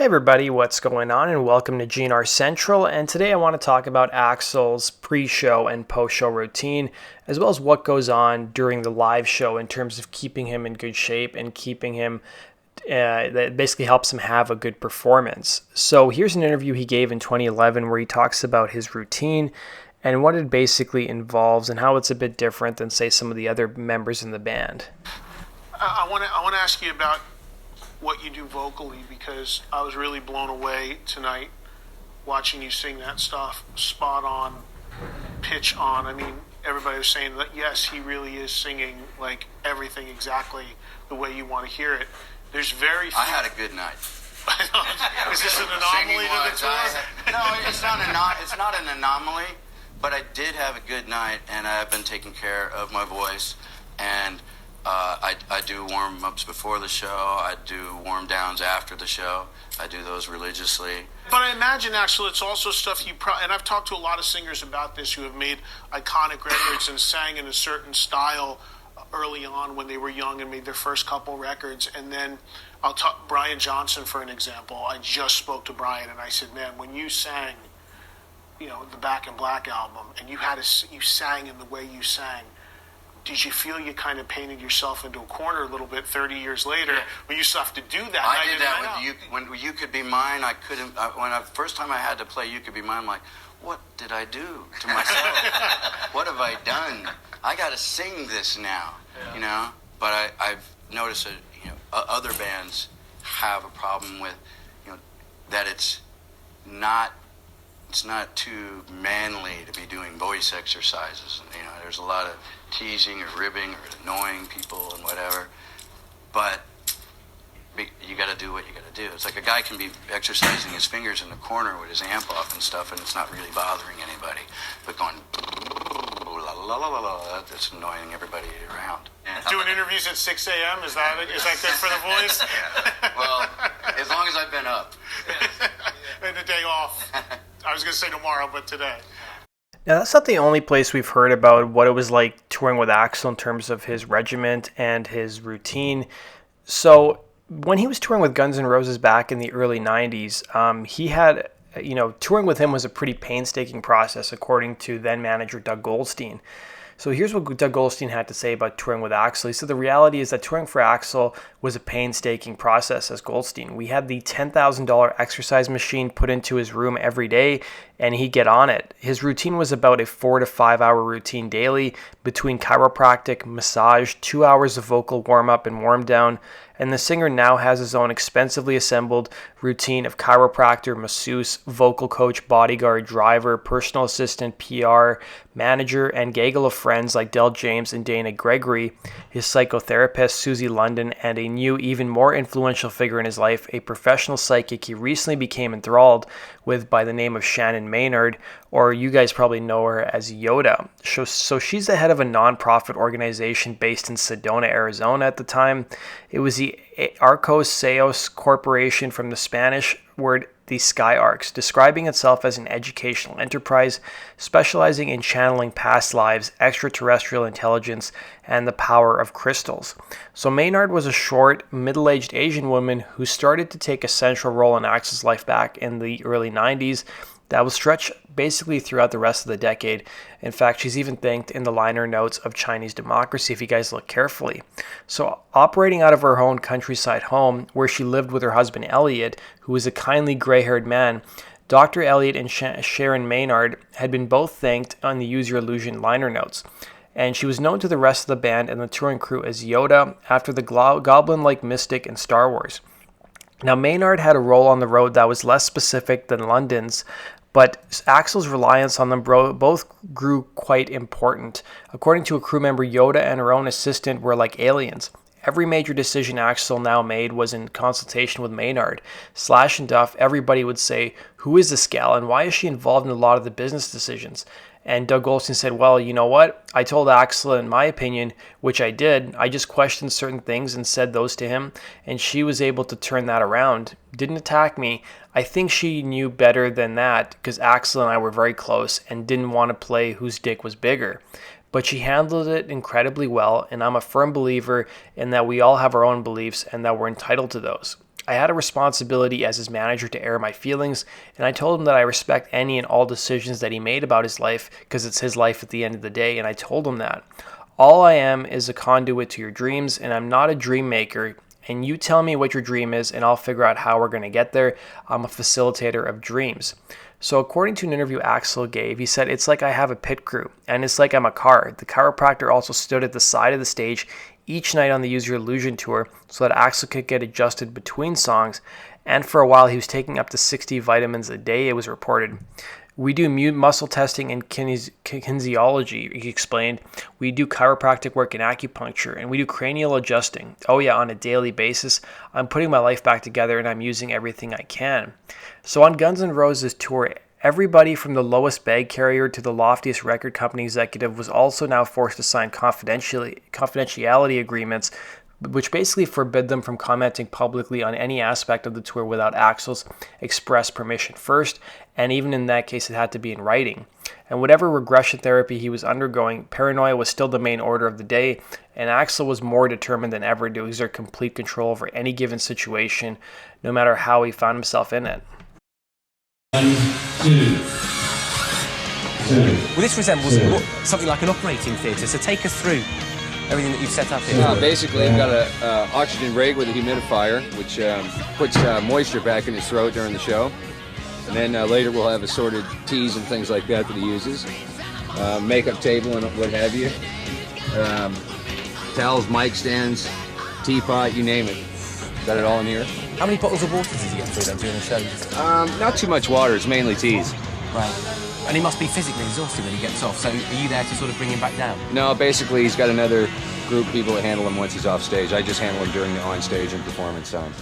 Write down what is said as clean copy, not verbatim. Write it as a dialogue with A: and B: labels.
A: Hey everybody, what's going on? And welcome to GNR Central. And today I want to talk about Axl's pre-show and post-show routine, as well as what goes on during the live show in terms of keeping him in good shape and keeping him that basically helps him have a good performance. So here's an interview he gave in 2011 where he talks about his routine and what it basically involves and how it's a bit different than, say, some of the other members in the band.
B: I want to ask you about what you do vocally, because I was really blown away tonight watching you sing that stuff. Spot on, pitch on. I mean, everybody was saying that yes, he really is singing like everything exactly the way you want to hear it. There's very few...
C: I had a good night.
B: Is this an anomaly to the tour?
C: No, it's not an anomaly, but I did have a good night, and I've been taking care of my voice, and I do warm-ups before the show. I do warm-downs after the show. I do those religiously.
B: But I imagine, actually, it's also stuff you... and I've talked to a lot of singers about this who have made iconic records and sang in a certain style early on when they were young and made their first couple records. And then I'll talk... Brian Johnson, for an example. I just spoke to Brian, and I said, man, when you sang, the Back in Black album, and you sang in the way you sang, did you feel you kind of painted yourself into a corner a little bit 30 years later when you still have to do that?
C: I did that with You. When You Could Be Mine, I couldn't... first time I had to play You Could Be Mine, I'm like, what did I do to myself? What have I done? I got to sing this now, But I've noticed that, other bands have a problem with, that it's not too manly to be doing voice exercises. And, there's a lot of teasing or ribbing or annoying people and whatever. But you got to do what you got to do. It's like a guy can be exercising his fingers in the corner with his amp off and stuff, and it's not really bothering anybody. But going, la la la la la, that's annoying everybody around.
B: Doing interviews at 6 a.m., is that good for the voice?
C: Well, as long as I've been up.
B: And the day off. I was going to say tomorrow, but today.
A: Now, that's not the only place we've heard about what it was like touring with Axl in terms of his regiment and his routine. So when he was touring with Guns N' Roses back in the early 90s, he had, touring with him was a pretty painstaking process, according to then manager Doug Goldstein. So here's what Doug Goldstein had to say about touring with Axl. He said the reality is that touring for Axl was a painstaking process, as Goldstein. We had the $10,000 exercise machine put into his room every day, and he'd get on it. His routine was about a 4 to 5 hour routine daily between chiropractic, massage, 2 hours of vocal warm-up and warm-down, and the singer now has his own expensively assembled routine of chiropractor, masseuse, vocal coach, bodyguard, driver, personal assistant, PR, manager, and gaggle of friends like Del James and Dana Gregory, his psychotherapist, Susie London, and a new, even more influential figure in his life, a professional psychic he recently became enthralled with by the name of Shannon Maynard, or you guys probably know her as Yoda. So she's the head of a non-profit organization based in Sedona, Arizona at the time. It was the Arcos Seos Corporation, from the Spanish word the Sky Arcs, describing itself as an educational enterprise specializing in channeling past lives, extraterrestrial intelligence, and the power of crystals. So Maynard was a short, middle-aged Asian woman who started to take a central role in Axl's life back in the early 90s that will stretch basically throughout the rest of the decade. In fact, she's even thanked in the liner notes of Chinese Democracy if you guys look carefully. So operating out of her own countryside home, where she lived with her husband Elliot, who was a kindly gray-haired man, Dr. Elliot and Sharon Maynard had been both thanked on the Use Your Illusion liner notes. And she was known to the rest of the band and the touring crew as Yoda, after the goblin-like mystic in Star Wars. Now, Maynard had a role on the road that was less specific than London's, but Axl's reliance on them both grew quite important. According to a crew member, Yoda and her own assistant were like aliens. Every major decision Axl now made was in consultation with Maynard. Slash and Duff, everybody would say, who is this gal and why is she involved in a lot of the business decisions? And Doug Goldstein said, well, you know what? I told Axl, in my opinion, which I did, I just questioned certain things and said those to him, and she was able to turn that around. Didn't attack me. I think she knew better than that, because Axl and I were very close and didn't want to play whose dick was bigger. But she handled it incredibly well, and I'm a firm believer in that we all have our own beliefs and that we're entitled to those. I had a responsibility as his manager to air my feelings, and I told him that I respect any and all decisions that he made about his life because it's his life at the end of the day, and I told him that. All I am is a conduit to your dreams, and I'm not a dream maker, and you tell me what your dream is, and I'll figure out how we're going to get there. I'm a facilitator of dreams. So according to an interview Axl gave, he said, it's like I have a pit crew, and it's like I'm a car. The chiropractor also stood at the side of the stage each night on the Use Your Illusion tour so that Axl could get adjusted between songs, and for a while he was taking up to 60 vitamins a day, it was reported. We do muscle testing and kinesiology, he explained. We do chiropractic work and acupuncture, and we do cranial adjusting. Oh yeah, on a daily basis. I'm putting my life back together, and I'm using everything I can. So on Guns N' Roses tour, everybody from the lowest bag carrier to the loftiest record company executive was also now forced to sign confidentiality agreements, which basically forbid them from commenting publicly on any aspect of the tour without Axl's express permission first, and even in that case it had to be in writing. And whatever regression therapy he was undergoing, paranoia was still the main order of the day, and Axl was more determined than ever to exert complete control over any given situation, no matter how he found himself in it.
D: 1, 2.
E: Well, this resembles something like an operating theatre, so take us through everything that you've set up here.
F: Basically, I've got an oxygen rig with a humidifier, which puts moisture back in his throat during the show. And then later we'll have assorted teas and things like that he uses. Makeup table and what have you. Towels, mic stands, teapot, you name it. Got it all in here.
E: How many bottles of water does he get through then during the show?
F: Not too much water, it's mainly teas.
E: Right. And he must be physically exhausted when he gets off, so are you there to sort of bring him back down?
F: No, basically he's got another group of people that handle him once he's off stage. I just handle him during the on-stage and performance time.